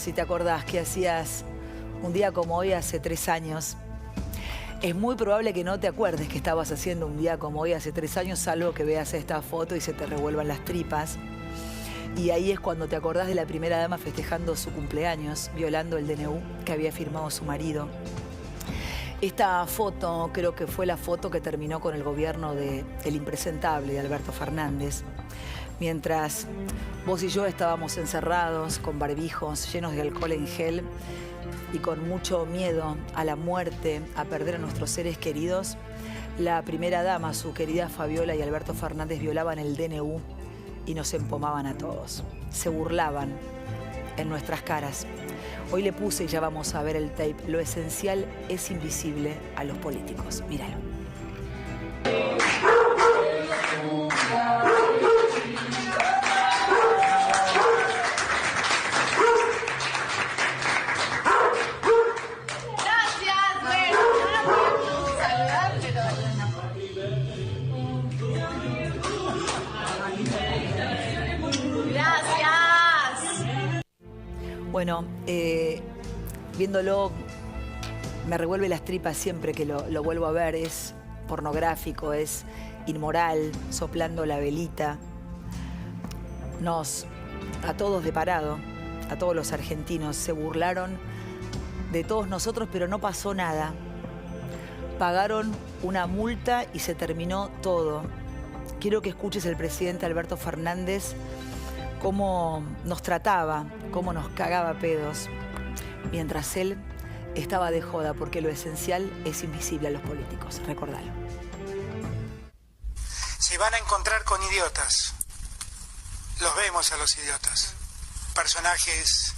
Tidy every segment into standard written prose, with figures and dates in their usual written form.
si te acordás qué hacías un día como hoy hace 3 años. Es muy probable que no te acuerdes que estabas haciendo un día como hoy hace 3 años, salvo que veas esta foto y se te revuelvan las tripas. Y ahí es cuando te acordás de la primera dama festejando su cumpleaños, violando el DNU que había firmado su marido. Esta foto creo que fue la foto que terminó con el gobierno del impresentable, de Alberto Fernández. Mientras vos y yo estábamos encerrados, con barbijos, llenos de alcohol en gel y con mucho miedo a la muerte, a perder a nuestros seres queridos, la primera dama, su querida Fabiola y Alberto Fernández violaban el DNU y nos empomaban a todos. Se burlaban en nuestras caras. Hoy le puse, y ya vamos a ver el tape, lo esencial es invisible a los políticos. Míralo. Bueno, viéndolo, me revuelve las tripas siempre que lo vuelvo a ver. Es pornográfico, es inmoral, soplando la velita. A todos de parado, a todos los argentinos, se burlaron de todos nosotros, pero no pasó nada. Pagaron una multa y se terminó todo. Quiero que escuches al presidente Alberto Fernández cómo nos trataba, cómo nos cagaba pedos, mientras él estaba de joda, porque lo esencial es invisible a los políticos. Recordalo. Se van a encontrar con idiotas. Los vemos a los idiotas. Personajes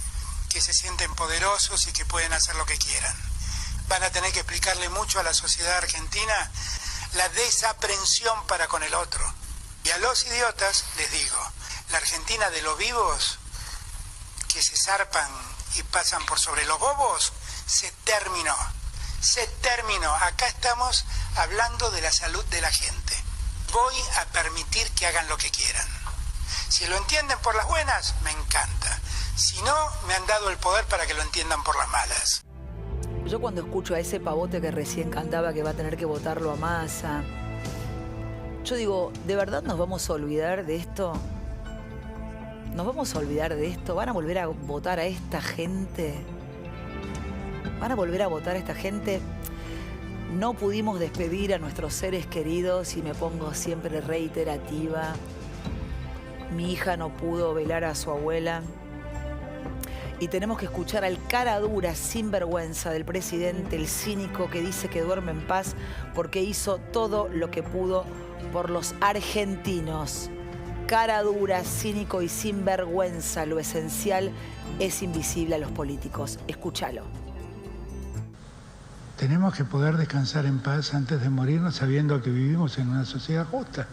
que se sienten poderosos y que pueden hacer lo que quieran. Van a tener que explicarle mucho a la sociedad argentina la desaprensión para con el otro. Y a los idiotas les digo, la Argentina de los vivos que se zarpan y pasan por sobre los bobos, se terminó. Se terminó. Acá estamos hablando de la salud de la gente. Voy a permitir que hagan lo que quieran. Si lo entienden por las buenas, me encanta. Si no, me han dado el poder para que lo entiendan por las malas. Yo cuando escucho a ese pavote que recién cantaba que va a tener que votarlo a Massa, yo digo, ¿de verdad nos vamos a olvidar de esto? ¿Nos vamos a olvidar de esto? ¿Van a volver a votar a esta gente? ¿Van a volver a votar a esta gente? No pudimos despedir a nuestros seres queridos y me pongo siempre reiterativa. Mi hija no pudo velar a su abuela. Y tenemos que escuchar al cara dura, sinvergüenza del presidente, el cínico que dice que duerme en paz porque hizo todo lo que pudo por los argentinos. Cara dura, cínico y sinvergüenza. Lo esencial es invisible a los políticos. Escúchalo. Tenemos que poder descansar en paz antes de morirnos sabiendo que vivimos en una sociedad justa.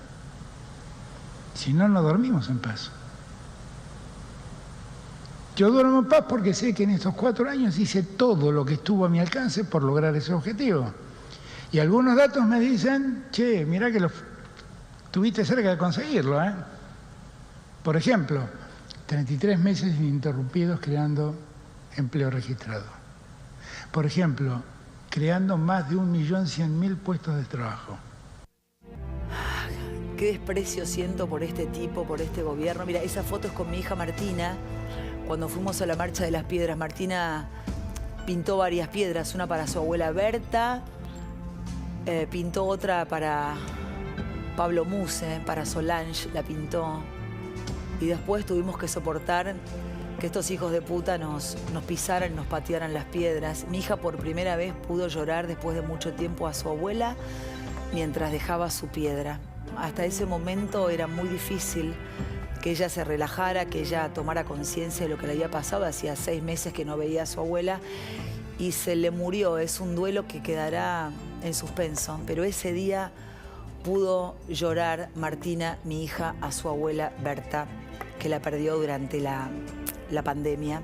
Si no, no dormimos en paz. Yo duermo en paz porque sé que en estos 4 años hice todo lo que estuvo a mi alcance por lograr ese objetivo. Y algunos datos me dicen, che, mirá que lo tuviste cerca de conseguirlo, ¿eh? Por ejemplo, 33 meses ininterrumpidos creando empleo registrado. Por ejemplo, creando más de 1.100.000 puestos de trabajo. Qué desprecio siento por este tipo, por este gobierno. Mira, esa foto es con mi hija Martina. Cuando fuimos a la Marcha de las Piedras, Martina pintó varias piedras. Una para su abuela Berta, pintó otra para Pablo Muse, para Solange, la pintó. Y después tuvimos que soportar que estos hijos de puta nos pisaran, nos patearan las piedras. Mi hija por primera vez pudo llorar después de mucho tiempo a su abuela mientras dejaba su piedra. Hasta ese momento era muy difícil que ella se relajara, que ella tomara conciencia de lo que le había pasado. Hacía 6 meses que no veía a su abuela y se le murió. Es un duelo que quedará en suspenso. Pero ese día pudo llorar Martina, mi hija, a su abuela Berta, que la perdió durante la pandemia.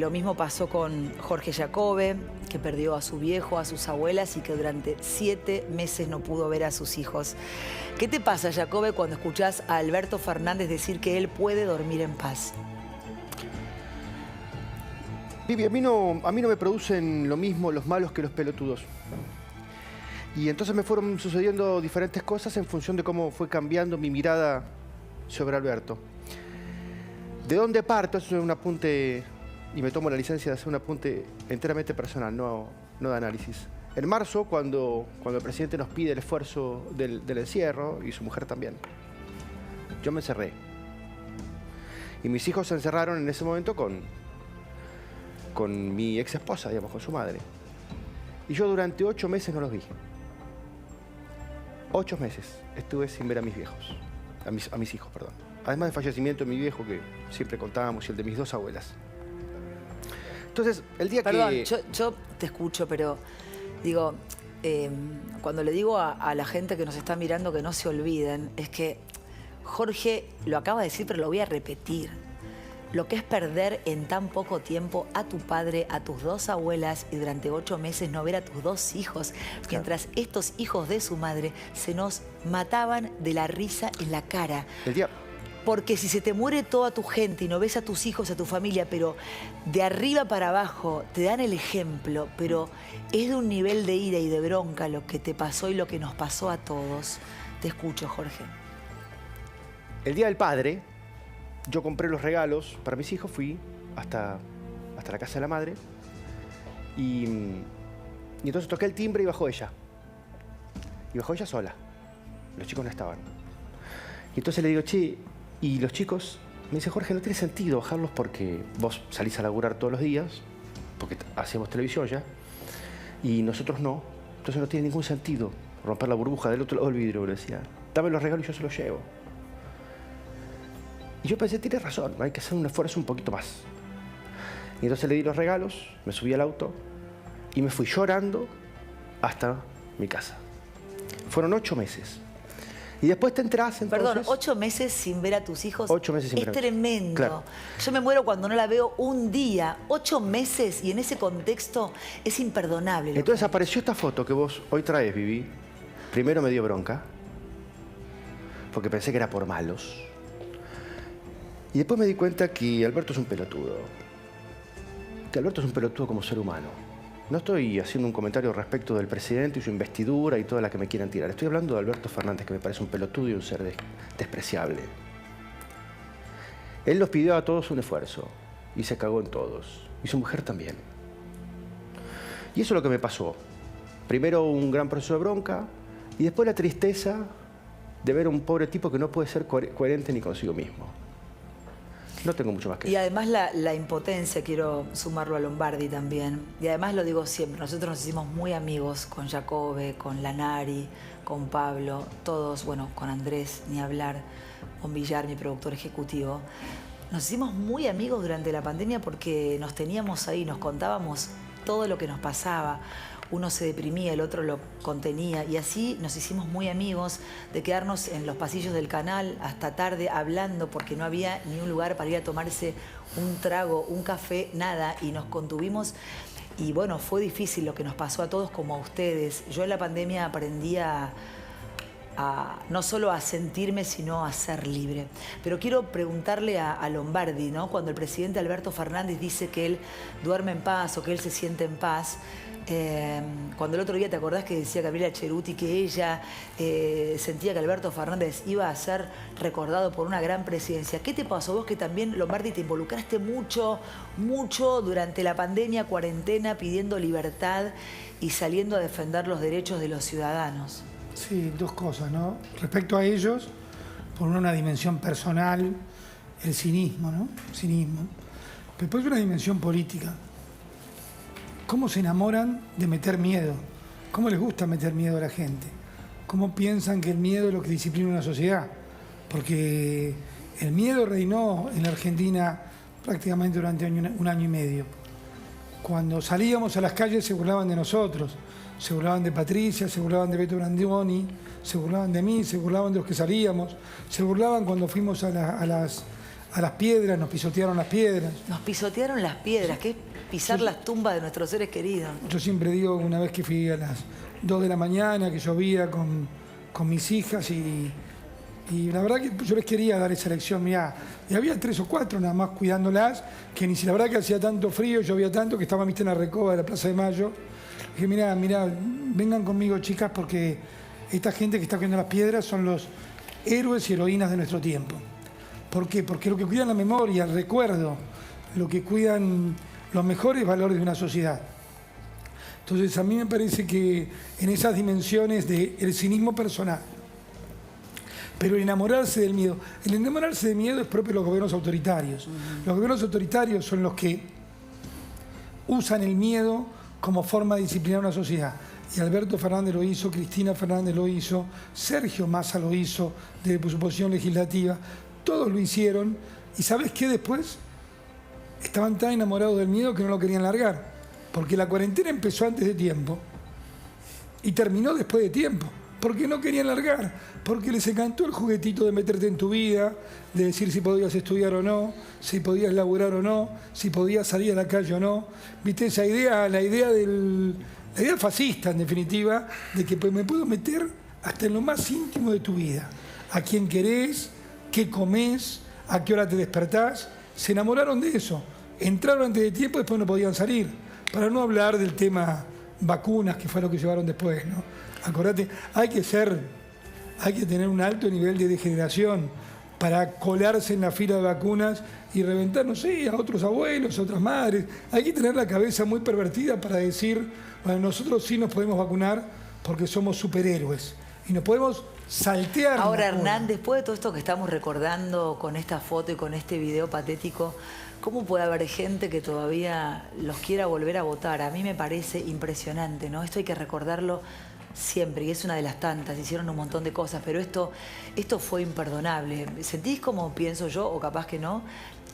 Lo mismo pasó con Jorge Jacobe, que perdió a su viejo, a sus abuelas y que durante 7 meses no pudo ver a sus hijos. ¿Qué te pasa, Jacobe, cuando escuchás a Alberto Fernández decir que él puede dormir en paz? Vivi, a mí no me producen lo mismo los malos que los pelotudos. Y entonces me fueron sucediendo diferentes cosas en función de cómo fue cambiando mi mirada sobre Alberto. ¿De dónde parto? Eso es un apunte, y me tomo la licencia de hacer un apunte enteramente personal, no de análisis. En marzo, cuando el presidente nos pide el esfuerzo del encierro, y su mujer también, yo me encerré. Y mis hijos se encerraron en ese momento con mi ex esposa, digamos, con su madre. Y yo durante 8 meses no los vi. 8 meses estuve sin ver a mis viejos, a mis hijos, perdón. Además del fallecimiento de mi viejo, que siempre contábamos, y el de mis 2 abuelas. Entonces, el día Perdón, que... yo te escucho, pero digo, cuando le digo a la gente que nos está mirando que no se olviden, es que Jorge lo acaba de decir, pero lo voy a repetir. Lo que es perder en tan poco tiempo a tu padre, a tus 2 abuelas y durante 8 meses no ver a tus 2 hijos, mientras estos hijos de su madre se nos mataban de la risa en la cara. Porque si se te muere toda tu gente y no ves a tus hijos, a tu familia, pero de arriba para abajo te dan el ejemplo, pero es de un nivel de ira y de bronca lo que te pasó y lo que nos pasó a todos. Te escucho, Jorge. El Día del Padre, yo compré los regalos para mis hijos, fui hasta la casa de la madre y entonces toqué el timbre y bajó ella. Y bajó ella sola. Los chicos no estaban. Y entonces le digo, che, ¿y los chicos? Me dice, Jorge, no tiene sentido bajarlos porque vos salís a laburar todos los días, porque hacemos televisión ya, y nosotros no. Entonces no tiene ningún sentido romper la burbuja del otro lado del vidrio, le decía. Dame los regalos y yo se los llevo. Y yo pensé, tienes razón, hay que hacer un esfuerzo un poquito más. Y entonces le di los regalos, me subí al auto y me fui llorando hasta mi casa. Fueron 8 meses. Y después te enterás, entonces... Perdón, 8 meses sin ver a tus hijos. 8 meses sin ver a mis hijos. Es tremendo. Claro. Yo me muero cuando no la veo un día. 8 meses y en ese contexto es imperdonable. Entonces apareció esta foto que vos hoy traes, Vivi. Primero me dio bronca, porque pensé que era por malos. Y después me di cuenta que Alberto es un pelotudo. Que Alberto es un pelotudo como ser humano. No estoy haciendo un comentario respecto del presidente y su investidura y toda la que me quieran tirar. Estoy hablando de Alberto Fernández, que me parece un pelotudo y un ser despreciable. Él nos pidió a todos un esfuerzo y se cagó en todos. Y su mujer también. Y eso es lo que me pasó. Primero un gran proceso de bronca y después la tristeza de ver a un pobre tipo que no puede ser coherente ni consigo mismo. No tengo mucho más que decir. Y además la impotencia, quiero sumarlo a Lombardi también. Y además lo digo siempre, nosotros nos hicimos muy amigos con Jacobe, con Lanari, con Pablo, todos, bueno, con Andrés, ni hablar, con Villar, mi productor ejecutivo. Nos hicimos muy amigos durante la pandemia porque nos teníamos ahí, nos contábamos todo lo que nos pasaba. Uno se deprimía, el otro lo contenía y así nos hicimos muy amigos de quedarnos en los pasillos del canal hasta tarde hablando porque no había ni un lugar para ir a tomarse un trago, un café, nada, y nos contuvimos. Y bueno, fue difícil lo que nos pasó a todos como a ustedes. Yo en la pandemia aprendí no solo a sentirme, sino a ser libre. Pero quiero preguntarle a Lombardi, ¿no? Cuando el presidente Alberto Fernández dice que él duerme en paz o que él se siente en paz, cuando el otro día te acordás que decía Gabriela Cheruti que ella sentía que Alberto Fernández iba a ser recordado por una gran presidencia. ¿Qué te pasó vos que también, Lombardi, te involucraste mucho durante la pandemia, cuarentena, pidiendo libertad y saliendo a defender los derechos de los ciudadanos? Sí, 2 cosas, ¿no? Respecto a ellos, por una dimensión personal, el cinismo, ¿no? Cinismo. Pero después una dimensión política. ¿Cómo se enamoran de meter miedo? ¿Cómo les gusta meter miedo a la gente? ¿Cómo piensan que el miedo es lo que disciplina una sociedad? Porque el miedo reinó en la Argentina prácticamente durante un año y medio. Cuando salíamos a las calles se burlaban de nosotros, se burlaban de Patricia, se burlaban de Beto Brandioni, se burlaban de mí, se burlaban de los que salíamos, se burlaban cuando fuimos a las piedras, nos pisotearon las piedras. Nos pisotearon las piedras, que es pisar las tumbas de nuestros seres queridos. Yo siempre digo, una vez que fui a las 2 de la mañana, que llovía con mis hijas y Y la verdad que yo les quería dar esa lección, mirá, y había 3 o 4 nada más cuidándolas, que ni si la verdad que hacía tanto frío, llovía tanto, que estaba en la recoba de la Plaza de Mayo. Dije, mirá, vengan conmigo chicas, porque esta gente que está cuidando las piedras son los héroes y heroínas de nuestro tiempo. ¿Por qué? Porque lo que cuidan la memoria, el recuerdo, lo que cuidan los mejores valores de una sociedad. Entonces a mí me parece que en esas dimensiones del cinismo personal, pero el enamorarse del miedo es propio de los gobiernos autoritarios. Los gobiernos autoritarios son los que usan el miedo como forma de disciplinar una sociedad. Y Alberto Fernández lo hizo, Cristina Fernández lo hizo, Sergio Massa lo hizo desde su posición legislativa. Todos lo hicieron. ¿Y sabes qué después? Estaban tan enamorados del miedo que no lo querían largar. Porque la cuarentena empezó antes de tiempo y terminó después de tiempo. Porque no querían largar, porque les encantó el juguetito de meterte en tu vida, de decir si podías estudiar o no, si podías laburar o no, si podías salir a la calle o no. ¿Viste esa idea? La idea fascista, en definitiva, de que me puedo meter hasta en lo más íntimo de tu vida. A quién querés, qué comés, a qué hora te despertás. Se enamoraron de eso. Entraron antes de tiempo y después no podían salir. Para no hablar del tema vacunas, que fue lo que llevaron después, ¿no? Acordate, hay que tener un alto nivel de degeneración para colarse en la fila de vacunas y reventar, no sé, a otros abuelos, a otras madres. Hay que tener la cabeza muy pervertida para decir, bueno, nosotros sí nos podemos vacunar porque somos superhéroes y nos podemos saltear. Ahora, Hernán, después de todo esto que estamos recordando con esta foto y con este video patético, ¿cómo puede haber gente que todavía los quiera volver a votar? A mí me parece impresionante, ¿no? Esto hay que recordarlo siempre, y es una de las tantas, hicieron un montón de cosas, pero esto fue imperdonable. ¿Sentís como pienso yo, o capaz que no,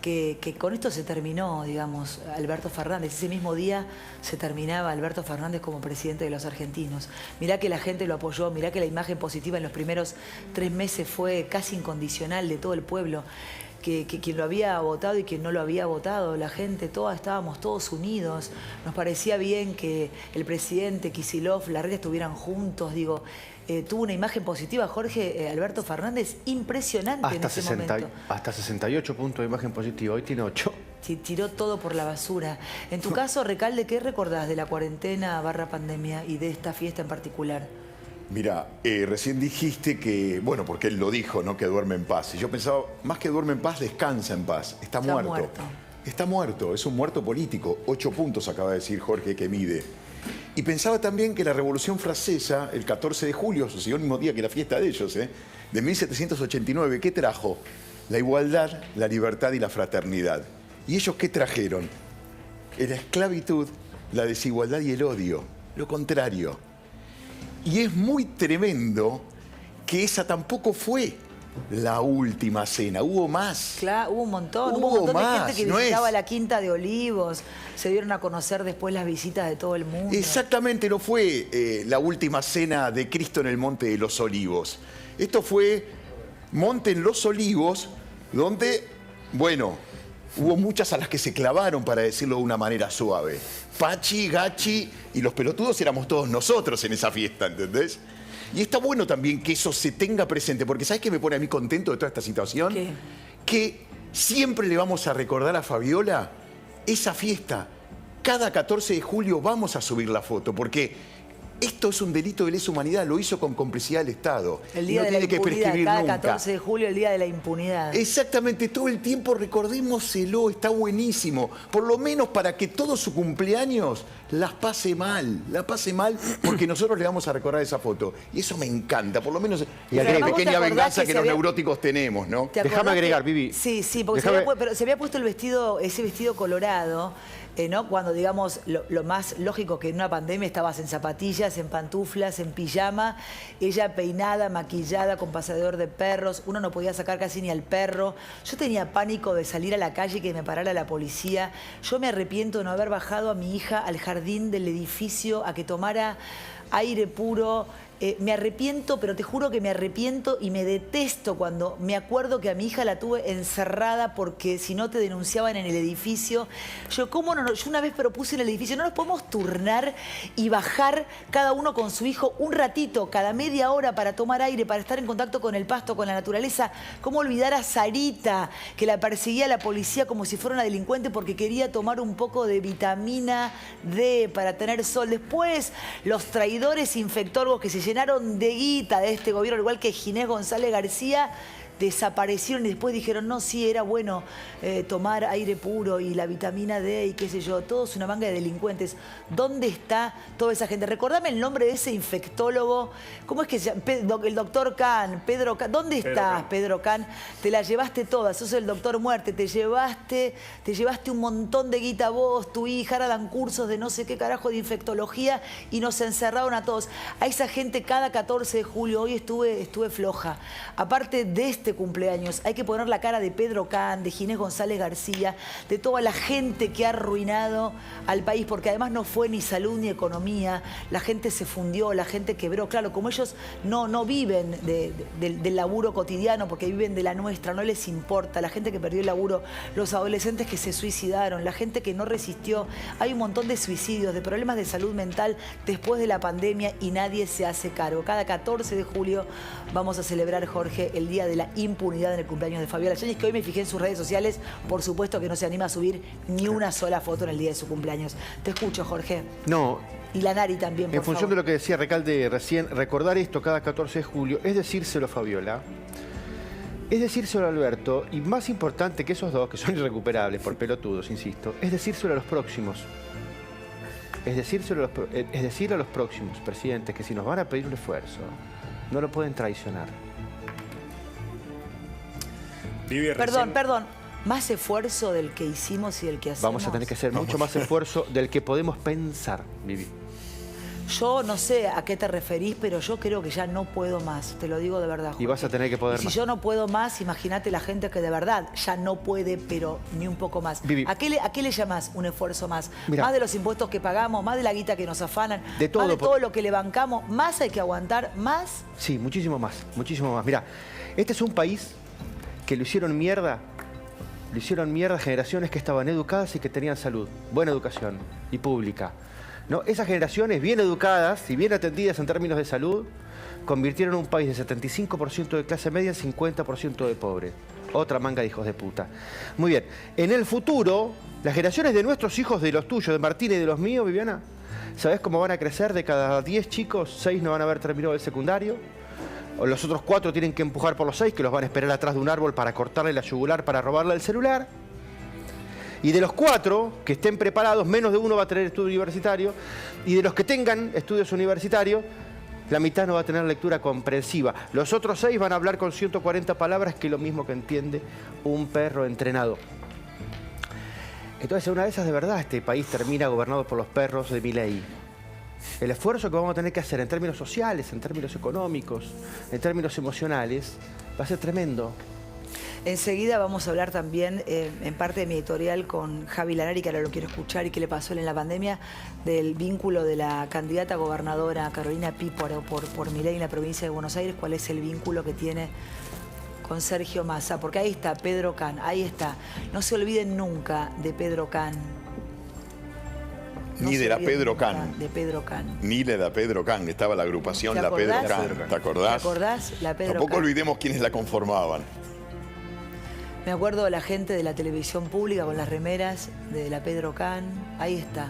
que con esto se terminó, digamos, Alberto Fernández? Ese mismo día se terminaba Alberto Fernández como presidente de los argentinos. Mirá que la gente lo apoyó, mirá que la imagen positiva en los primeros 3 meses fue casi incondicional de todo el pueblo. Que quien lo había votado y quien no lo había votado, la gente, estábamos todos unidos. Nos parecía bien que el presidente, Kicillof, Larrea estuvieran juntos. Digo, tuvo una imagen positiva, Jorge, Alberto Fernández, impresionante en ese momento. Hasta 68 puntos de imagen positiva, hoy tiene 8. Tiró todo por la basura. En tu caso, Recalde, ¿qué recordás de la cuarentena / pandemia y de esta fiesta en particular? Mira, recién dijiste que, bueno, porque él lo dijo, ¿no? Que duerme en paz. Y yo pensaba, más que duerme en paz, descansa en paz. Está muerto. Está muerto, es un muerto político. 8 puntos acaba de decir Jorge que mide. Y pensaba también que la Revolución Francesa, el 14 de julio, sucedió el mismo día que la fiesta de ellos, de 1789, ¿qué trajo? La igualdad, la libertad y la fraternidad. ¿Y ellos qué trajeron? La esclavitud, la desigualdad y el odio. Lo contrario. Y es muy tremendo que esa tampoco fue la última cena, hubo más. Claro, hubo un montón de gente que visitaba la Quinta de Olivos, se dieron a conocer después las visitas de todo el mundo. Exactamente, no fue la última cena de Cristo en el Monte de los Olivos. Esto fue Monte en los Olivos, donde, bueno, hubo muchas a las que se clavaron, para decirlo de una manera suave. Pachi, Gachi y los pelotudos éramos todos nosotros en esa fiesta, ¿entendés? Y está bueno también que eso se tenga presente, porque ¿sabes qué me pone a mí contento de toda esta situación? ¿Qué? Que siempre le vamos a recordar a Fabiola esa fiesta. Cada 14 de julio vamos a subir la foto, porque esto es un delito de lesa humanidad, lo hizo con complicidad del Estado. El día de la impunidad, cada 14 de julio, el día de la impunidad. Exactamente, todo el tiempo recordémoselo, está buenísimo. Por lo menos para que todo su cumpleaños la pase mal, porque nosotros le vamos a recordar esa foto. Y eso me encanta, por lo menos y la pequeña venganza que los neuróticos tenemos, ¿no? Déjame agregar, Vivi. Sí, porque se había puesto ese vestido colorado. ¿No? Cuando, digamos, lo más lógico que en una pandemia estabas en zapatillas, en pantuflas, en pijama, ella peinada, maquillada, con paseador de perros, uno no podía sacar casi ni al perro. Yo tenía pánico de salir a la calle y que me parara la policía. Yo me arrepiento de no haber bajado a mi hija al jardín del edificio a que tomara aire puro, Me arrepiento, pero te juro que me arrepiento y me detesto cuando me acuerdo que a mi hija la tuve encerrada porque si no te denunciaban en el edificio. Yo, ¿cómo no? Yo una vez propuse en el edificio, no nos podemos turnar y bajar cada uno con su hijo un ratito, cada media hora para tomar aire, para estar en contacto con el pasto, con la naturaleza. ¿Cómo olvidar a Sarita, que la perseguía la policía como si fuera una delincuente porque quería tomar un poco de vitamina D para tener sol? Después, los traidores infectólogos que se llenaron de guita de este gobierno, igual que Ginés González García, desaparecieron y después dijeron, no, sí, era bueno tomar aire puro y la vitamina D y qué sé yo, todos una manga de delincuentes. ¿Dónde está toda esa gente? Recordame el nombre de ese infectólogo. ¿Cómo es que se llama? El doctor Can, Pedro Can. ¿Dónde estás, Pedro Can? Te la llevaste toda, sos el doctor muerte, te llevaste un montón de guita vos, tu hija, ahora dan cursos de no sé qué carajo de infectología y nos encerraron a todos. A esa gente cada 14 de julio, hoy estuve floja. Aparte de este cumpleaños, hay que poner la cara de Pedro Can, de Ginés González García, de toda la gente que ha arruinado al país, porque además no fue ni salud ni economía, la gente se fundió, la gente quebró. Claro, como ellos no viven del laburo cotidiano, porque viven de la nuestra, no les importa, la gente que perdió el laburo, los adolescentes que se suicidaron, la gente que no resistió. Hay un montón de suicidios, de problemas de salud mental después de la pandemia y nadie se hace cargo. Cada 14 de julio vamos a celebrar, Jorge, el Día de la Impunidad en el cumpleaños de Fabiola Yáñez, que hoy me fijé en sus redes sociales, por supuesto que no se anima a subir ni una sola foto en el día de su cumpleaños. Te escucho, Jorge. No. Y la Nari también, por En función favor. de lo que decía Recalde recién, recordar esto cada 14 de julio es decírselo a Fabiola, es decírselo a Alberto, y más importante que esos dos, que son irrecuperables por pelotudos, insisto, es decírselo a los próximos. Es decir a los próximos presidentes que si nos van a pedir un esfuerzo, no lo pueden traicionar. Perdón. Más esfuerzo del que hicimos y del que hacemos. Vamos a tener que hacer mucho más esfuerzo del que podemos pensar, Vivi. Yo no sé a qué te referís, pero yo creo que ya no puedo más. Te lo digo de verdad, Jorge. Y vas a tener que poder y más. si yo no puedo más, imagínate la gente que de verdad ya no puede, pero ni un poco más. Vivi. ¿A qué le llamás un esfuerzo más? Mirá. Más de los impuestos que pagamos, más de la guita que nos afanan, De todo, más de todo lo que le bancamos, más hay que aguantar, más. Sí, muchísimo más, muchísimo más. Mirá, este es un país que lo hicieron mierda generaciones que estaban educadas y que tenían salud, buena educación y pública. ¿No? Esas generaciones bien educadas y bien atendidas en términos de salud convirtieron un país de 75% de clase media en 50% de pobre. Otra manga de hijos de puta. Muy bien, en el futuro, las generaciones de nuestros hijos, de los tuyos, de Martín y de los míos, Viviana, ¿sabés cómo van a crecer? De cada 10 chicos, 6 no van a haber terminado el secundario. O los otros 4 tienen que empujar por los 6, que los van a esperar atrás de un árbol para cortarle la yugular, para robarle el celular. Y de los 4 que estén preparados, menos de uno va a tener estudio universitario. Y de los que tengan estudios universitarios, la mitad no va a tener lectura comprensiva. Los otros 6 van a hablar con 140 palabras, que es lo mismo que entiende un perro entrenado. Entonces, una de esas, de verdad, este país termina gobernado por los perros de Milei. El esfuerzo que vamos a tener que hacer en términos sociales, en términos económicos, en términos emocionales, va a ser tremendo. Enseguida vamos a hablar también, en parte de mi editorial, con Javi Lanari, que ahora lo quiero escuchar, y que le pasó en la pandemia, del vínculo de la candidata a gobernadora Carolina Pi por Milei en la provincia de Buenos Aires. ¿Cuál es el vínculo que tiene con Sergio Massa? Porque ahí está Pedro Can, ahí está. No se olviden nunca de Pedro Can. Ni de la Pedro Can. De Pedro Can. Ni de la Pedro Can. Estaba la agrupación La Pedro Can. ¿Te acordás? ¿Te acordás? La Pedro Tampoco Can. olvidemos quiénes la conformaban. Me acuerdo de la gente de la televisión pública con las remeras de la Pedro Can. Ahí está.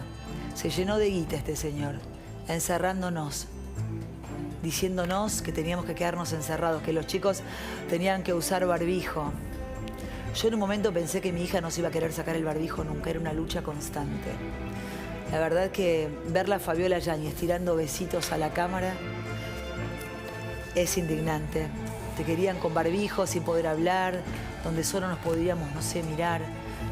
Se llenó de guita este señor, encerrándonos, diciéndonos que teníamos que quedarnos encerrados, que los chicos tenían que usar barbijo. Yo en un momento pensé que mi hija no se iba a querer sacar el barbijo nunca, era una lucha constante. La verdad que verla a Fabiola Yáñez tirando besitos a la cámara es indignante. Te querían con barbijo, sin poder hablar, donde solo nos podíamos, no sé, mirar.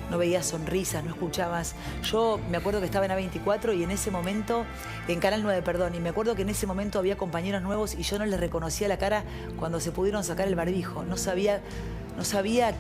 No veías sonrisas, no escuchabas. Yo me acuerdo que estaba en A24 y en ese momento, en Canal 9, perdón, y me acuerdo que en ese momento había compañeros nuevos y yo no les reconocía la cara cuando se pudieron sacar el barbijo. No sabía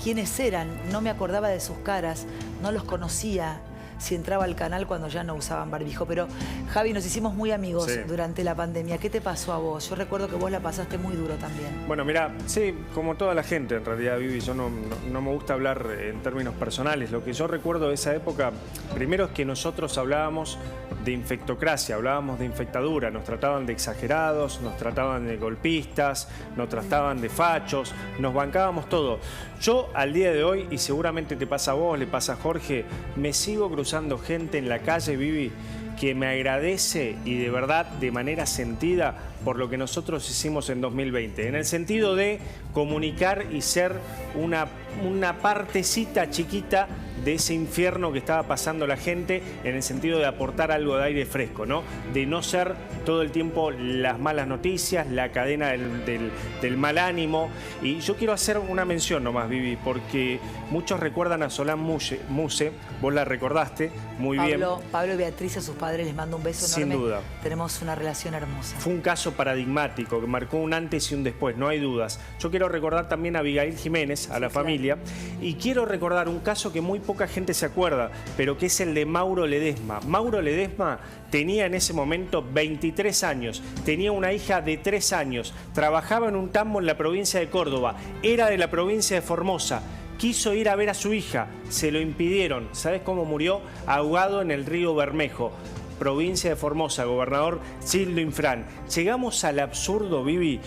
quiénes eran, no me acordaba de sus caras, no los conocía. si entraba al canal cuando ya no usaban barbijo. Pero, Javi, nos hicimos muy amigos durante la pandemia. ¿Qué te pasó a vos? Yo recuerdo que vos la pasaste muy duro también. Bueno, mira, sí, como toda la gente en realidad, Vivi, yo no me gusta hablar en términos personales. Lo que yo recuerdo de esa época, primero es que nosotros hablábamos de infectocracia, hablábamos de infectadura, nos trataban de exagerados, nos trataban de golpistas, nos trataban de fachos, nos bancábamos todo. Yo al día de hoy, y seguramente te pasa a vos, le pasa a Jorge, me sigo cruzando gente en la calle, Vivi, que me agradece y de verdad, de manera sentida, por lo que nosotros hicimos en 2020. En el sentido de comunicar y ser una partecita chiquita de ese infierno que estaba pasando la gente, en el sentido de aportar algo de aire fresco, ¿no? De no ser todo el tiempo las malas noticias, la cadena del mal ánimo. Y yo quiero hacer una mención nomás, Vivi, porque muchos recuerdan a Solán Muse, vos la recordaste muy bien. Pablo y Beatriz, a sus padres les mando un beso enorme. Sin duda. Tenemos una relación hermosa. Fue un caso paradigmático que marcó un antes y un después, no hay dudas. Yo quiero recordar también a Abigail Jiménez, a la familia, y quiero recordar un caso que muy poca gente se acuerda, pero que es el de Mauro Ledesma. Mauro Ledesma tenía en ese momento 23 años, tenía una hija de 3 años, trabajaba en un tambo en la provincia de Córdoba, era de la provincia de Formosa. Quiso ir a ver a su hija, se lo impidieron. ¿Sabes cómo murió? Ahogado en el río Bermejo, provincia de Formosa, gobernador Gildo Infran. Llegamos al absurdo, Vivi,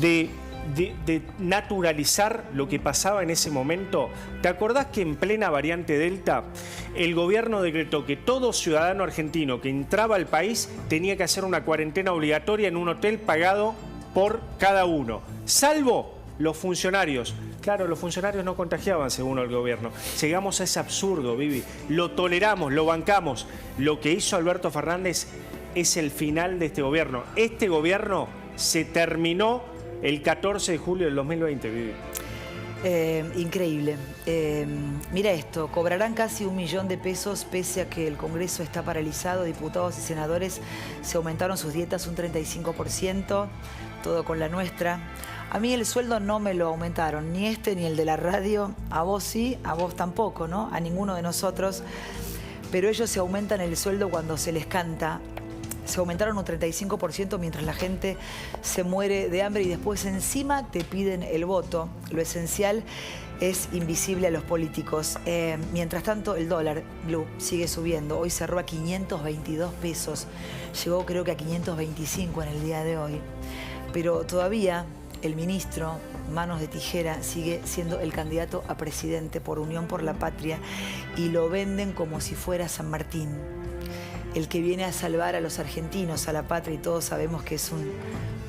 de naturalizar lo que pasaba en ese momento. ¿Te acordás que en plena variante Delta el gobierno decretó que todo ciudadano argentino que entraba al país tenía que hacer una cuarentena obligatoria en un hotel pagado por cada uno, salvo los funcionarios? Claro, los funcionarios no contagiaban según el gobierno. Llegamos a ese absurdo, Vivi. Lo toleramos, lo bancamos. Lo que hizo Alberto Fernández es el final de este gobierno. Este gobierno se terminó el 14 de julio del 2020, Vivi. Increíble. Mira esto, cobrarán casi 1 millón de pesos pese a que el Congreso está paralizado. Diputados y senadores se aumentaron sus dietas un 35%, todo con la nuestra. A mí el sueldo no me lo aumentaron, ni este ni el de la radio. A vos sí, a vos tampoco, ¿no? A ninguno de nosotros. Pero ellos se aumentan el sueldo cuando se les canta. Se aumentaron un 35% mientras la gente se muere de hambre y después encima te piden el voto. Lo esencial es invisible a los políticos. Mientras tanto, el dólar blue sigue subiendo. Hoy cerró a 522 pesos. Llegó creo que a 525 en el día de hoy. Pero todavía el ministro Manos de Tijera sigue siendo el candidato a presidente por Unión por la Patria y lo venden como si fuera San Martín, el que viene a salvar a los argentinos, a la patria, y todos sabemos que es un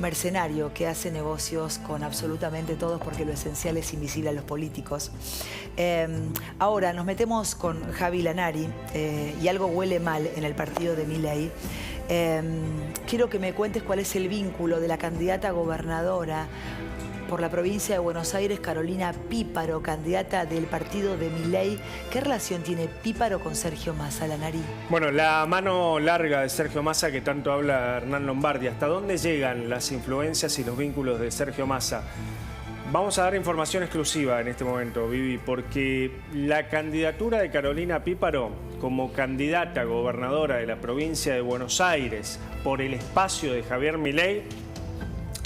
mercenario que hace negocios con absolutamente todos porque lo esencial es invisible a los políticos. Ahora nos metemos con Javi Lanari y algo huele mal en el partido de Milei. Quiero que me cuentes cuál es el vínculo de la candidata a gobernadora por la provincia de Buenos Aires, Carolina Píparo, candidata del partido de Milei. ¿Qué relación tiene Píparo con Sergio Massa, Lanari? Bueno, la mano larga de Sergio Massa que tanto habla Hernán Lombardi. ¿Hasta dónde llegan las influencias y los vínculos de Sergio Massa? Vamos a dar información exclusiva en este momento, Vivi, porque la candidatura de Carolina Píparo como candidata a gobernadora de la provincia de Buenos Aires por el espacio de Javier Milei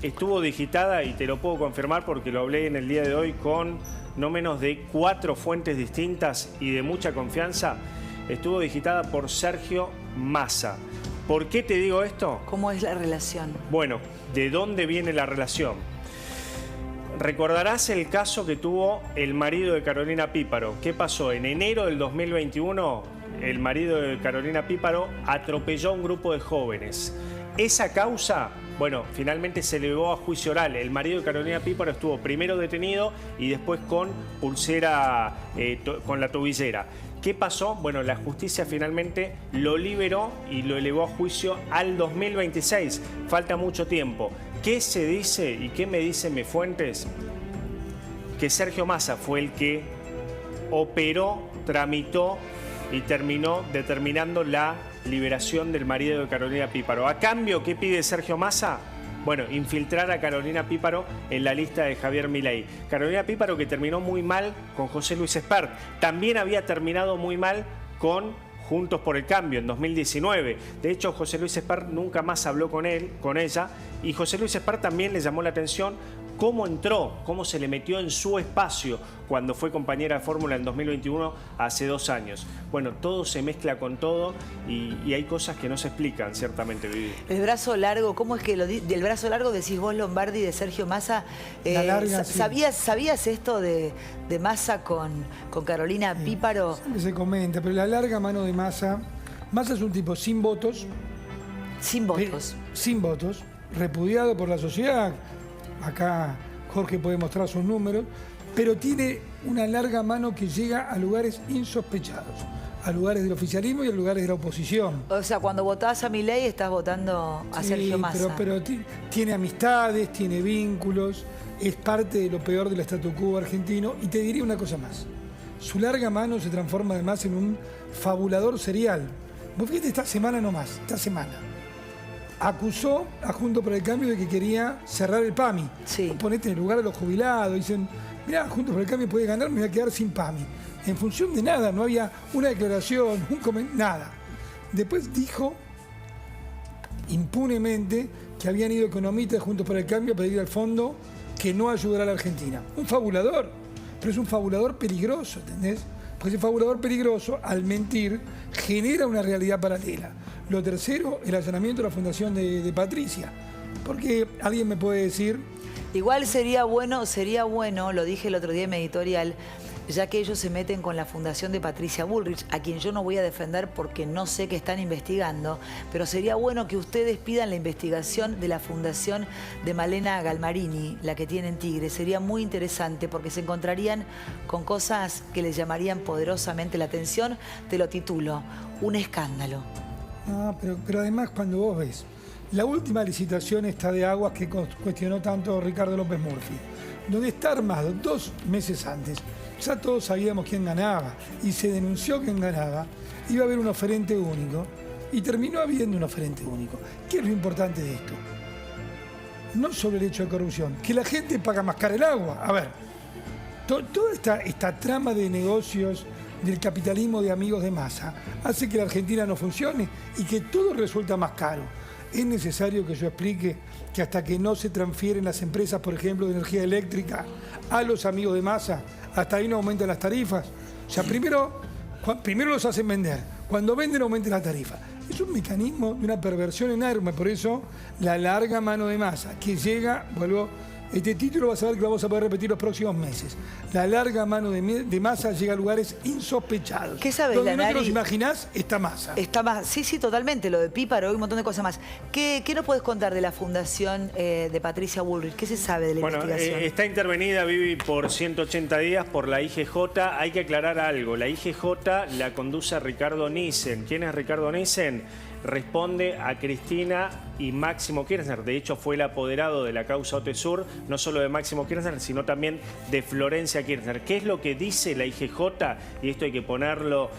estuvo digitada, y te lo puedo confirmar porque lo hablé en el día de hoy con no menos de 4 fuentes distintas y de mucha confianza. Estuvo digitada por Sergio Massa. ¿Por qué te digo esto? ¿Cómo es la relación? Bueno, ¿de dónde viene la relación? Recordarás el caso que tuvo el marido de Carolina Píparo. ¿Qué pasó? En enero del 2021, el marido de Carolina Píparo atropelló a un grupo de jóvenes. Esa causa, bueno, finalmente se elevó a juicio oral. El marido de Carolina Píparo estuvo primero detenido y después con pulsera, con la tobillera. ¿Qué pasó? Bueno, la justicia finalmente lo liberó y lo elevó a juicio al 2026. Falta mucho tiempo. ¿Qué se dice y qué me dicen mis fuentes? Que Sergio Massa fue el que operó, tramitó y terminó determinando la liberación del marido de Carolina Píparo. ¿A cambio qué pide Sergio Massa? Bueno, infiltrar a Carolina Píparo en la lista de Javier Milei. Carolina Píparo que terminó muy mal con José Luis Espert. También había terminado muy mal con Juntos por el Cambio en 2019. De hecho, José Luis Espar nunca más habló con ella, y José Luis Espar también le llamó la atención cómo entró, cómo se le metió en su espacio cuando fue compañera de fórmula en 2021, hace 2 años. Bueno, todo se mezcla con todo y hay cosas que no se explican, ciertamente, Vivi. El brazo largo, ¿cómo es que del brazo largo decís vos, Lombardi, de Sergio Massa? La larga, sí. ¿Sabías esto de Massa con Carolina Píparo? Siempre se comenta, pero la larga mano de Massa. Massa es un tipo sin votos. Sin votos. Sin votos, repudiado por la sociedad. Acá Jorge puede mostrar sus números, pero tiene una larga mano que llega a lugares insospechados, a lugares del oficialismo y a lugares de la oposición. O sea, cuando votás a Milei estás votando a Sergio Massa. Pero tiene amistades, tiene vínculos, es parte de lo peor del statu quo argentino. Y te diría una cosa más, su larga mano se transforma además en un fabulador serial. Vos fíjate esta semana nomás, acusó a Juntos por el Cambio de que quería cerrar el PAMI. Sí. Ponete en el lugar de los jubilados. Dicen, mirá, Juntos por el Cambio puede ganar, me voy a quedar sin PAMI. En función de nada, no había una declaración, nada. Después dijo, impunemente, que habían ido economistas de Juntos por el Cambio a pedir al fondo que no ayudara a la Argentina. Un fabulador, pero es un fabulador peligroso, ¿entendés? Porque ese fabulador peligroso, al mentir, genera una realidad paralela. Lo tercero, el allanamiento de la fundación de Patricia. Porque alguien me puede decir... Igual sería bueno, lo dije el otro día en mi editorial, ya que ellos se meten con la fundación de Patricia Bullrich, a quien yo no voy a defender porque no sé qué están investigando, pero sería bueno que ustedes pidan la investigación de la fundación de Malena Galmarini, la que tiene en Tigre. Sería muy interesante porque se encontrarían con cosas que les llamarían poderosamente la atención. Te lo titulo, un escándalo. No, pero además cuando vos ves la última licitación esta de aguas que cuestionó tanto Ricardo López Murphy, donde está armado 2 meses antes, ya todos sabíamos quién ganaba y se denunció quién ganaba, iba a haber un oferente único y terminó habiendo un oferente único. ¿Qué es lo importante de esto? No sobre el hecho de corrupción, que la gente paga más caro el agua. A ver, toda esta trama de negocios del capitalismo de amigos de Massa hace que la Argentina no funcione y que todo resulta más caro. Es necesario que yo explique que hasta que no se transfieren las empresas, por ejemplo, de energía eléctrica a los amigos de Massa, hasta ahí no aumentan las tarifas. O sea, primero los hacen vender, cuando venden aumentan la tarifa. Es un mecanismo de una perversión enorme, por eso la larga mano de Massa, que llega, este título vas a ver que lo vamos a poder repetir los próximos meses. La larga mano de Massa llega a lugares insospechados. ¿Qué sabes, donde Lanari? no te los imaginás, está Massa. Sí, totalmente. Lo de Píparo y un montón de cosas más. ¿Qué nos puedes contar de la fundación de Patricia Bullrich? ¿Qué se sabe de la investigación? Está intervenida, Vivi, por 180 días por la IGJ. Hay que aclarar algo. La IGJ la conduce Ricardo Nissen. ¿Quién es Ricardo Nissen? Responde a Cristina y Máximo Kirchner. De hecho, fue el apoderado de la causa OTESUR, no solo de Máximo Kirchner, sino también de Florencia Kirchner. ¿Qué es lo que dice la IGJ? Y esto hay que ponerlo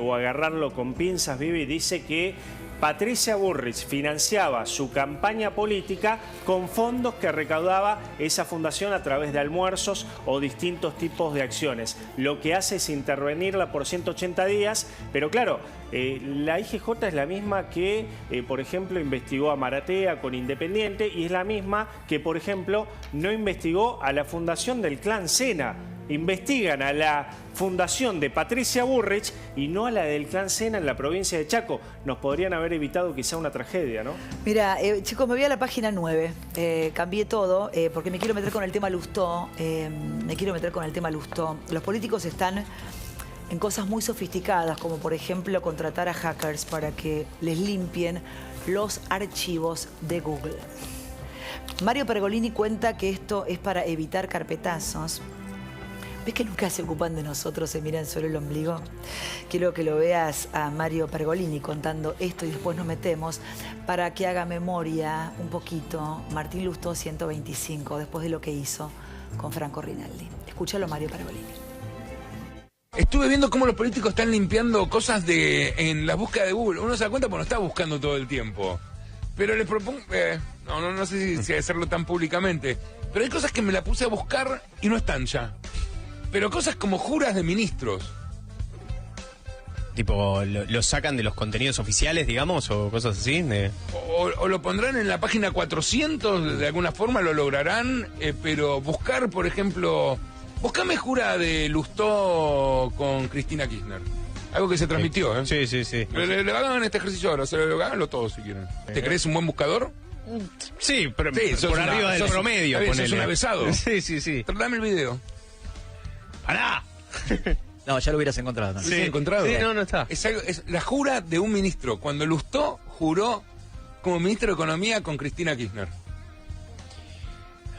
o agarrarlo con pinzas, Vivi. Dice que Patricia Bullrich financiaba su campaña política con fondos que recaudaba esa fundación a través de almuerzos o distintos tipos de acciones. Lo que hace es intervenirla por 180 días, pero claro, la IGJ es la misma que, por ejemplo, investigó a Maratea con Independiente y es la misma que, por ejemplo, no investigó a la fundación del clan Sena. Investigan a la fundación de Patricia Bullrich y no a la del clan Sena en la provincia de Chaco. Nos podrían haber evitado quizá una tragedia, ¿no? Mira, chicos, me voy a la página 9. Cambié todo porque me quiero meter con el tema Lustó. Los políticos están en cosas muy sofisticadas, como por ejemplo contratar a hackers para que les limpien los archivos de Google. Mario Pergolini cuenta que esto es para evitar carpetazos. ¿Ves que nunca se ocupan de nosotros, se miran solo el ombligo? Quiero que lo veas a Mario Pergolini contando esto y después nos metemos para que haga memoria un poquito Martín Lustó 125, después de lo que hizo con Franco Rinaldi. Escúchalo, Mario Pergolini. Estuve viendo cómo los políticos están limpiando cosas en la búsqueda de Google. Uno se da cuenta porque no está buscando todo el tiempo. Pero les propongo... no sé si hacerlo tan públicamente. Pero hay cosas que me la puse a buscar y no están ya. Pero cosas como juras de ministros. Tipo, ¿lo sacan de los contenidos oficiales, digamos, o cosas así? O lo pondrán en la página 400, de alguna forma lo lograrán, pero buscar, por ejemplo, buscame Jura de Lustó con Cristina Kirchner. Algo que se transmitió, ¿eh? Sí, sí, sí. Le hagan este ejercicio ahora, háganlo todos si quieren. ¿Te crees un buen buscador? Sí, pero por arriba del promedio, ponele. Sos un avesado. Sí, sí, sí. Dame el video. ¡Pará! No, ya lo hubieras encontrado. ¿Lo hubieras encontrado? Sí, no está. Es la jura de un ministro. Cuando Lustó juró como ministro de Economía con Cristina Kirchner.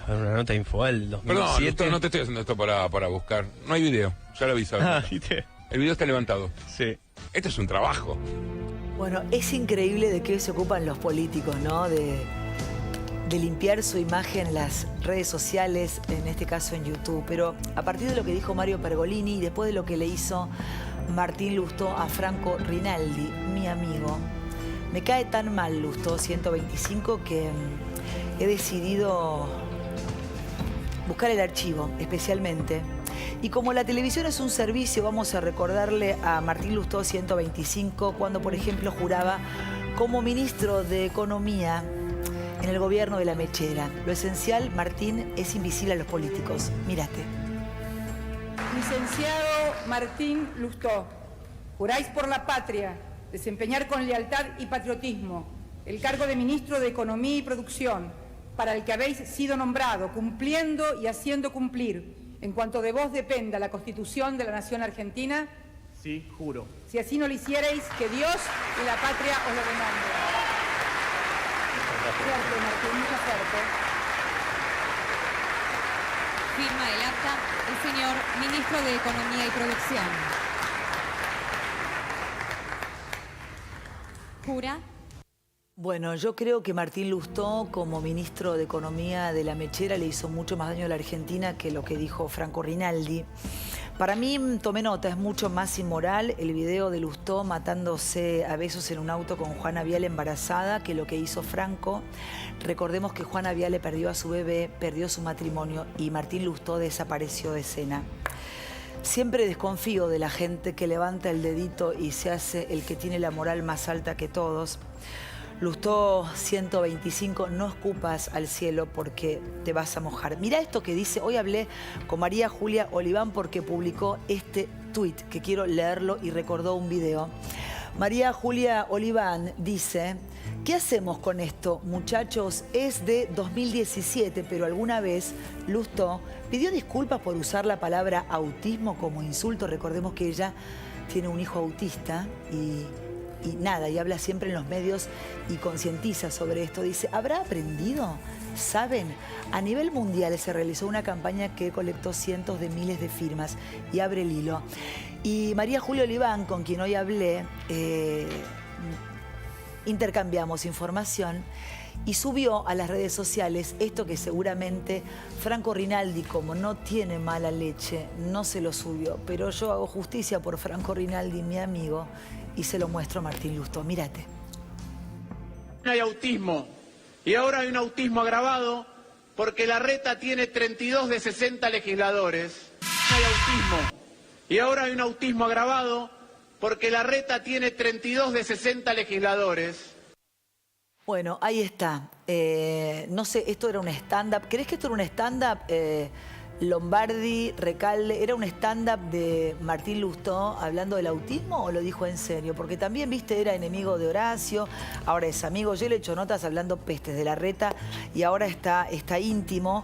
A ver, una nota de Infobae 2007. Perdón, no te estoy haciendo esto para buscar. No hay video, ya lo aviso. El video está levantado. Sí. Esto es un trabajo. Bueno, es increíble de qué se ocupan los políticos, ¿no? De limpiar su imagen en las redes sociales, en este caso en YouTube. Pero a partir de lo que dijo Mario Pergolini y después de lo que le hizo Martín Lustó a Franco Rinaldi, mi amigo, me cae tan mal Lustó 125 que he decidido buscar el archivo especialmente. Y como la televisión es un servicio, vamos a recordarle a Martín Lustó 125 cuando, por ejemplo, juraba como ministro de Economía en el gobierno de la Mechera. Lo esencial, Martín, es invisible a los políticos. Mírate. Licenciado Martín Lustó, juráis por la patria desempeñar con lealtad y patriotismo el cargo de ministro de Economía y Producción, para el que habéis sido nombrado, cumpliendo y haciendo cumplir, en cuanto de vos dependa la Constitución de la Nación Argentina. Sí, juro. Si así no lo hicierais, que Dios y la patria os lo demanden. Suerte, Martín, mucha suerte. Firma el acta el señor Ministro de Economía y Producción. ¿Jura? Bueno, yo creo que Martín Lustó, como ministro de Economía de la Mechera, le hizo mucho más daño a la Argentina que lo que dijo Franco Rinaldi. Para mí, tomé nota, es mucho más inmoral el video de Lustó matándose a besos en un auto con Juana Viale embarazada que lo que hizo Franco. Recordemos que Juana Viale perdió a su bebé, perdió su matrimonio y Martín Lustó desapareció de escena. Siempre desconfío de la gente que levanta el dedito y se hace el que tiene la moral más alta que todos. Lustó 125, no escupas al cielo porque te vas a mojar. Mirá esto que dice, hoy hablé con María Julia Oliván porque publicó este tuit, que quiero leerlo y recordó un video. María Julia Oliván dice, ¿qué hacemos con esto, muchachos? Es de 2017, pero alguna vez Lustó pidió disculpas por usar la palabra autismo como insulto. Recordemos que ella tiene un hijo autista y habla siempre en los medios y concientiza sobre esto. Dice, ¿habrá aprendido? ¿Saben? A nivel mundial se realizó una campaña que colectó cientos de miles de firmas y abre el hilo. Y María Julia Oliván, con quien hoy hablé, intercambiamos información y subió a las redes sociales esto que seguramente Franco Rinaldi, como no tiene mala leche, no se lo subió. Pero yo hago justicia por Franco Rinaldi, mi amigo, y se lo muestro a Martín Lustó. Mírate. Hay autismo. Y ahora hay un autismo agravado porque la reta tiene 32 de 60 legisladores. Hay autismo. Y ahora hay un autismo agravado porque la reta tiene 32 de 60 legisladores. Bueno, ahí está. No sé, esto era un stand-up. ¿Crees que esto era un stand-up? Lombardi, Recalde, ¿era un stand-up de Martín Lustó hablando del autismo o lo dijo en serio? Porque también, viste, era enemigo de Horacio, ahora es amigo. Yo le he hecho notas hablando pestes de la reta y ahora está íntimo.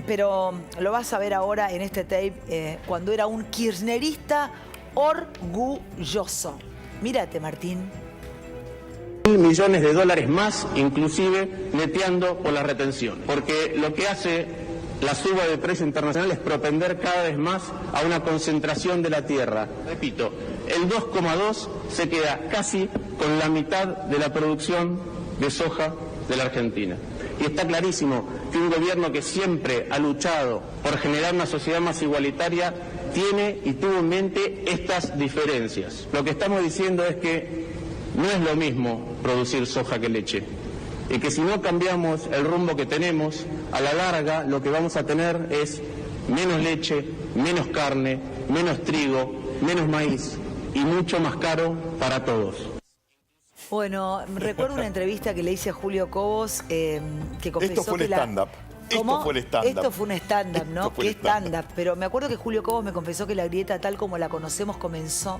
Pero lo vas a ver ahora en este tape cuando era un kirchnerista orgulloso. Mírate, Martín. Millones de dólares más, inclusive neteando por la retención. Porque lo que hace la suba de precio internacional es propender cada vez más a una concentración de la tierra. Repito, el 2,2 se queda casi con la mitad de la producción de soja de la Argentina. Y está clarísimo que un gobierno que siempre ha luchado por generar una sociedad más igualitaria tiene y tuvo en mente estas diferencias. Lo que estamos diciendo es que no es lo mismo producir soja que leche. Y que si no cambiamos el rumbo que tenemos, a la larga lo que vamos a tener es menos leche, menos carne, menos trigo, menos maíz y mucho más caro para todos. Bueno, recuerdo una entrevista que le hice a Julio Cobos que confesó Esto fue el stand-up. ¿Cómo? Esto fue el stand-up. Esto fue un stand-up, ¿no? Esto fue ¿Qué el stand-up. stand-up? Pero me acuerdo que Julio Cobos me confesó que la grieta tal como la conocemos comenzó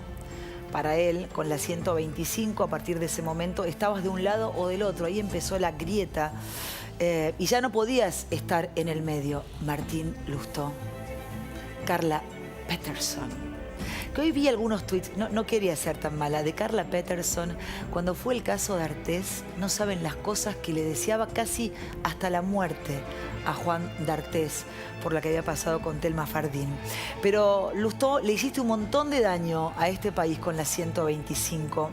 para él con la 125. A partir de ese momento estabas de un lado o del otro. Ahí empezó la grieta y ya no podías estar en el medio. Martín Lustó, Carla Peterson. Que hoy vi algunos tweets, no quería ser tan mala, de Carla Peterson, cuando fue el caso de Artés, no saben las cosas que le deseaba casi hasta la muerte a Juan D'Artés, por la que había pasado con Telma Fardín. Pero Lustó, le hiciste un montón de daño a este país con la 125.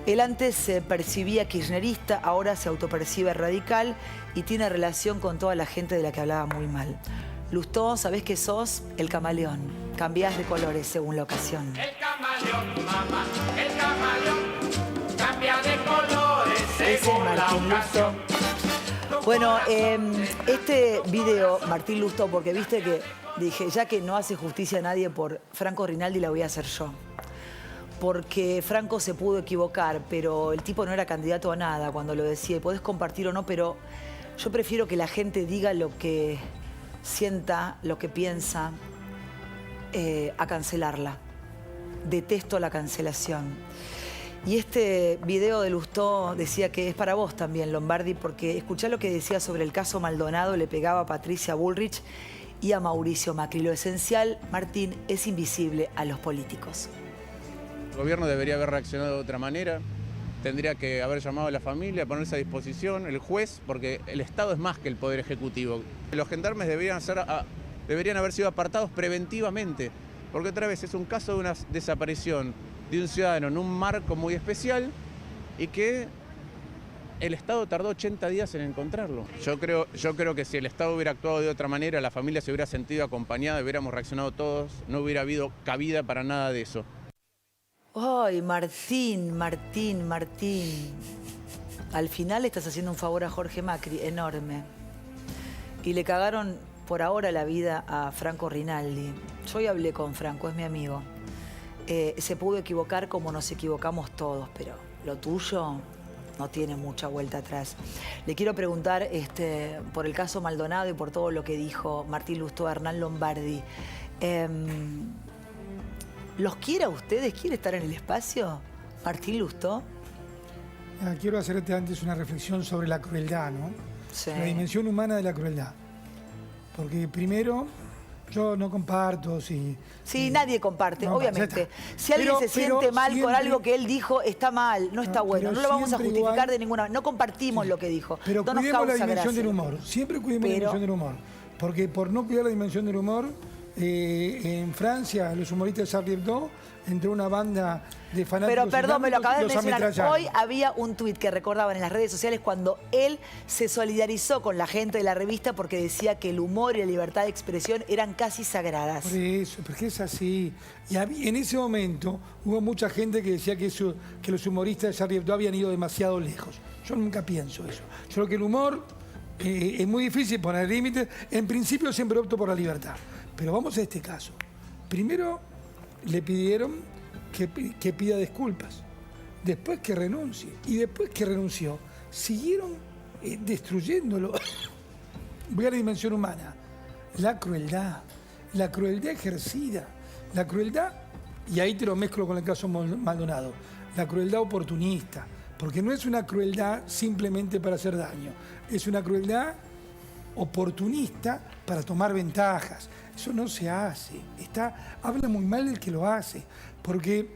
Él antes se percibía kirchnerista, ahora se autopercibe radical y tiene relación con toda la gente de la que hablaba muy mal. Lustó, ¿sabés que sos? El camaleón. Cambiás de colores según la ocasión. El camaleón, mamá, el camaleón, cambia de colores según la ocasión. Bueno, este video, Martín Lustó, porque viste que dije, ya que no hace justicia a nadie por Franco Rinaldi, la voy a hacer yo. Porque Franco se pudo equivocar, pero el tipo no era candidato a nada cuando lo decía. Y podés compartir o no, pero yo prefiero que la gente diga lo que sienta, lo que piensa, a cancelarla. Detesto la cancelación. Y este video de Lustó decía que es para vos también, Lombardi, porque escuchá lo que decía sobre el caso Maldonado, le pegaba a Patricia Bullrich y a Mauricio Macri. Lo esencial, Martín, es invisible a los políticos. El gobierno debería haber reaccionado de otra manera, tendría que haber llamado a la familia, ponerse a disposición, el juez, porque el Estado es más que el Poder Ejecutivo. Los gendarmes deberían haber sido apartados preventivamente, porque otra vez es un caso de una desaparición de un ciudadano en un marco muy especial y que el Estado tardó 80 días en encontrarlo. Yo creo que si el Estado hubiera actuado de otra manera, la familia se hubiera sentido acompañada, hubiéramos reaccionado todos, no hubiera habido cabida para nada de eso. Ay, Martín. Al final le estás haciendo un favor a Jorge Macri, enorme. Y le cagaron por ahora la vida a Franco Rinaldi. Yo hoy hablé con Franco, es mi amigo. Se pudo equivocar como nos equivocamos todos, pero lo tuyo no tiene mucha vuelta atrás. Le quiero preguntar por el caso Maldonado y por todo lo que dijo Martín Lustó a Hernán Lombardi. ¿Los quiere a ustedes? ¿Quiere estar en el espacio? Martín Lustó. Quiero hacerte antes una reflexión sobre la crueldad, ¿no? Sí. La dimensión humana de la crueldad. Porque primero, yo no comparto si... Sí, nadie comparte, no, obviamente. Si alguien se siente mal por algo que él dijo, está mal, no está bueno. No lo vamos a justificar igual, de ninguna manera. No compartimos lo que dijo. Pero no cuidemos la dimensión gracia. del humor. Siempre cuidemos la dimensión del humor. Porque por no cuidar la dimensión del humor, en Francia, los humoristas de Charlie Hebdo, entró una banda de fanáticos. Pero perdón, me lo acabas de mencionar. Hoy ametrallaron. había un tuit que recordaban en las redes sociales cuando él se solidarizó con la gente de la revista porque decía que el humor y la libertad de expresión eran casi sagradas. Por eso, porque es así. Y en ese momento hubo mucha gente que decía que los humoristas de Charlie Hebdo habían ido demasiado lejos. Yo nunca pienso eso. Yo creo que el humor es muy difícil poner límites. En principio siempre opto por la libertad. Pero vamos a este caso. Primero le pidieron que pida disculpas, después que renuncie. Y después que renunció, siguieron destruyéndolo. Voy a la dimensión humana. La crueldad ejercida, la crueldad, y ahí te lo mezclo con el caso Maldonado, la crueldad oportunista, porque no es una crueldad simplemente para hacer daño, es una crueldad oportunista para tomar ventajas. Eso no se hace. Habla muy mal del que lo hace. Porque,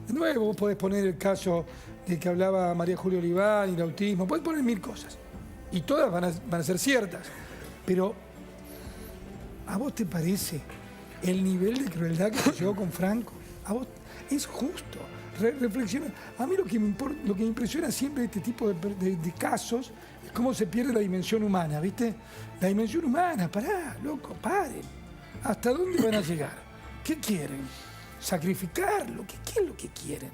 de nuevo, vos podés poner el caso de que hablaba María Julia Oliván y el autismo. Podés poner 1000 cosas. Y todas van a ser ciertas. Pero, ¿a vos te parece el nivel de crueldad que se llevó con Franco? ¿A vos es justo? Reflexiona. A mí lo que me impresiona siempre de este tipo de casos es cómo se pierde la dimensión humana, ¿viste? La dimensión humana, pará, loco, paren. ¿Hasta dónde van a llegar? ¿Qué quieren? ¿Sacrificarlo? ¿Qué es lo que quieren?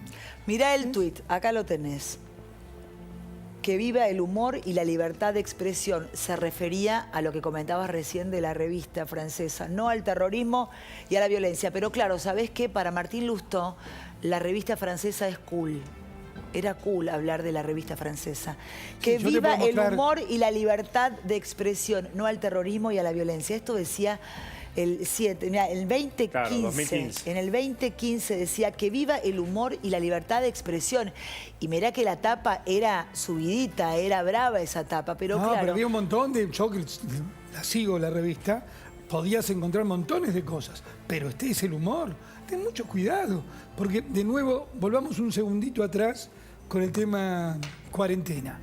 Mirá el tuit, acá lo tenés. Que viva el humor y la libertad de expresión. Se refería a lo que comentabas recién de la revista francesa, no al terrorismo y a la violencia. Pero claro, ¿sabés qué? Para Martín Lustó, la revista francesa es cool. Era cool hablar de la revista francesa. Que Sí, viva el humor y la libertad de expresión, no al terrorismo y a la violencia. Esto decía el 7, mira, el 2015, Claro, 2015. en el 2015 decía que viva el humor y la libertad de expresión. Y mirá que la tapa era subidita, era brava esa tapa, pero No, claro. pero había un montón de... Yo que la sigo, la revista, podías encontrar montones de cosas. Pero este es el humor. Ten mucho cuidado. Porque, de nuevo, volvamos un segundito atrás con el tema cuarentena.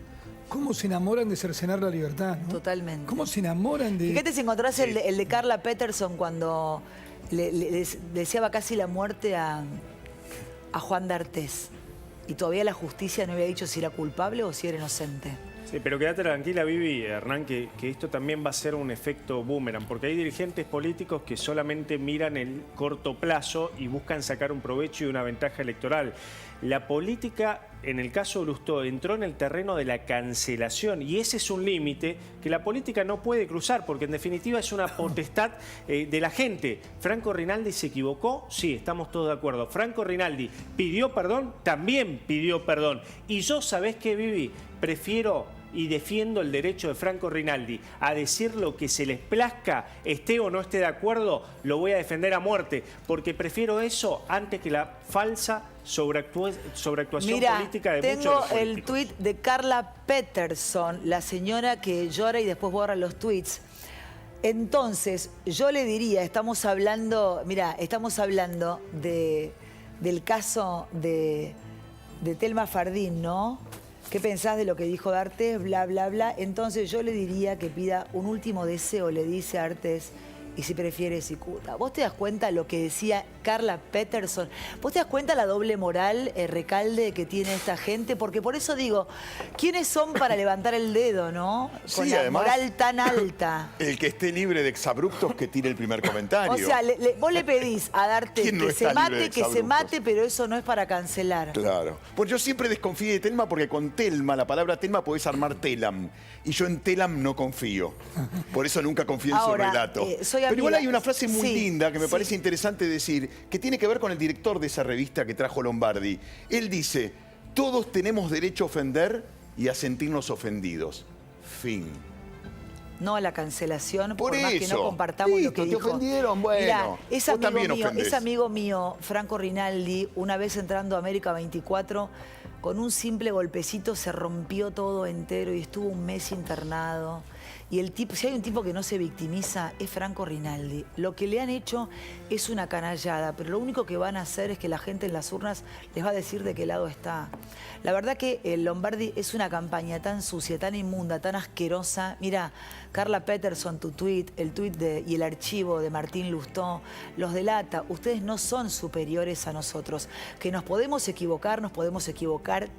¿Cómo se enamoran de cercenar la libertad? ¿No? Totalmente. ¿Cómo se enamoran de...? Fíjate si encontrás el de Carla Peterson cuando le deseaba casi la muerte a Juan D'Artés. Y todavía la justicia no había dicho si era culpable o si era inocente. Sí, pero quédate tranquila, Vivi, Hernán, que esto también va a ser un efecto boomerang, porque hay dirigentes políticos que solamente miran el corto plazo y buscan sacar un provecho y una ventaja electoral. La política, en el caso de Lustó, entró en el terreno de la cancelación y ese es un límite que la política no puede cruzar, porque en definitiva es una potestad de la gente. ¿Franco Rinaldi se equivocó? Sí, estamos todos de acuerdo. ¿Franco Rinaldi pidió perdón? También pidió perdón. Y yo, ¿sabés qué, Vivi? Prefiero y defiendo el derecho de Franco Rinaldi a decir lo que se les plazca, esté o no esté de acuerdo, lo voy a defender a muerte, porque prefiero eso antes que la falsa sobreactuación política de muchos de los tengo el políticos. tuit de Carla Peterson, la señora que llora y después borra los tuits. Entonces, yo le diría, estamos hablando del caso de Telma Fardín, ¿no? ¿Qué pensás de lo que dijo D'Artés? Bla, bla, bla. Entonces yo le diría que pida un último deseo, le dice a D'Artés, y si prefiere cicuta. ¿Vos te das cuenta lo que decía Carla Peterson? ¿Vos te das cuenta la doble moral, Recalde, que tiene esta gente? Porque por eso digo, ¿quiénes son para levantar el dedo, no? Con Sí, la además, moral tan alta. El que esté libre de exabruptos que tire el primer comentario. O sea, vos le pedís a D'Artés ¿Quién no que está libre de se exabruptos? mate, pero eso no es para cancelar. Claro. Pues yo siempre desconfié de Telma porque con Telma, la palabra Telma, podés armar Telam. Y yo en Telam no confío. Por eso nunca confío en Ahora, su relato. soy Pero igual amiga- hay una frase muy sí, linda que me sí. parece interesante decir, que tiene que ver con el director de esa revista que trajo Lombardi. Él dice, todos tenemos derecho a ofender y a sentirnos ofendidos. Fin. No a la cancelación, Por más que eso. no compartamos Listo, lo que te dijo. ofendieron, bueno, Mirá, es vos también amigo, mío, ofendés. es amigo mío, Franco Rinaldi, una vez entrando a América 24, con un simple golpecito se rompió todo entero y estuvo un mes internado. Y el tipo, si hay un tipo que no se victimiza, es Franco Rinaldi. Lo que le han hecho es una canallada, pero lo único que van a hacer es que la gente en las urnas les va a decir de qué lado está. La verdad que el Lombardi es una campaña tan sucia, tan inmunda, tan asquerosa. Mira, Carla Peterson, tu tuit, el tuit y el archivo de Martín Lustó, los delata. Ustedes no son superiores a nosotros. Que nos podemos equivocar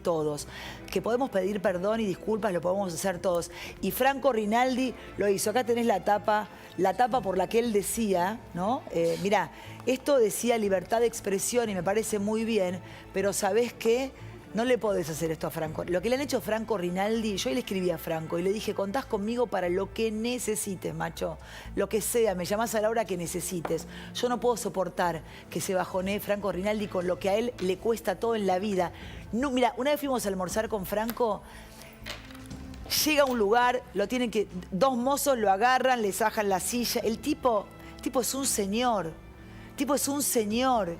todos. Que podemos pedir perdón y disculpas, lo podemos hacer todos. Y Franco Rinaldi lo hizo. Acá tenés la tapa por la que él decía, ¿no? Mirá, esto decía libertad de expresión y me parece muy bien, pero ¿sabés qué? No le podés hacer esto a Franco. Lo que le han hecho a Franco Rinaldi, yo le escribí a Franco y le dije, contás conmigo para lo que necesites, macho. Lo que sea, me llamás a la hora que necesites. Yo no puedo soportar que se bajonee Franco Rinaldi con lo que a él le cuesta todo en la vida. No, mira, una vez fuimos a almorzar con Franco, llega a un lugar, dos mozos lo agarran, le sajan la silla. El tipo es un señor. El tipo es un señor.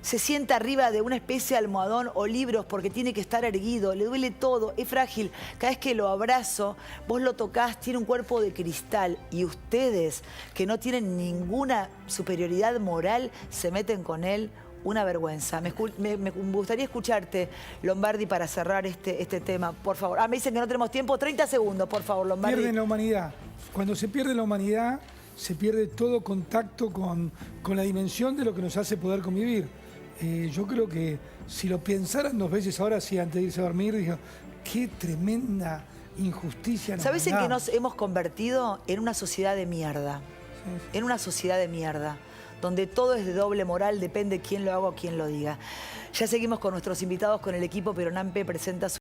Se sienta arriba de una especie de almohadón o libros porque tiene que estar erguido, le duele todo, es frágil. Cada vez que lo abrazo, vos lo tocás, tiene un cuerpo de cristal y ustedes, que no tienen ninguna superioridad moral, se meten con él. Una vergüenza. Me gustaría escucharte, Lombardi, para cerrar este tema, por favor. Me dicen que no tenemos tiempo. 30 segundos, por favor, Lombardi. Pierden la humanidad. Cuando se pierde la humanidad, se pierde todo contacto con la dimensión de lo que nos hace poder convivir. Yo creo que si lo pensaran dos veces ahora, sí, antes de irse a dormir, digo, qué tremenda injusticia. ¿Sabés en qué nos hemos convertido? En una sociedad de mierda. Sí. En una sociedad de mierda, donde todo es de doble moral, depende quién lo haga o quién lo diga. Ya seguimos con nuestros invitados, con el equipo, pero Nampe presenta su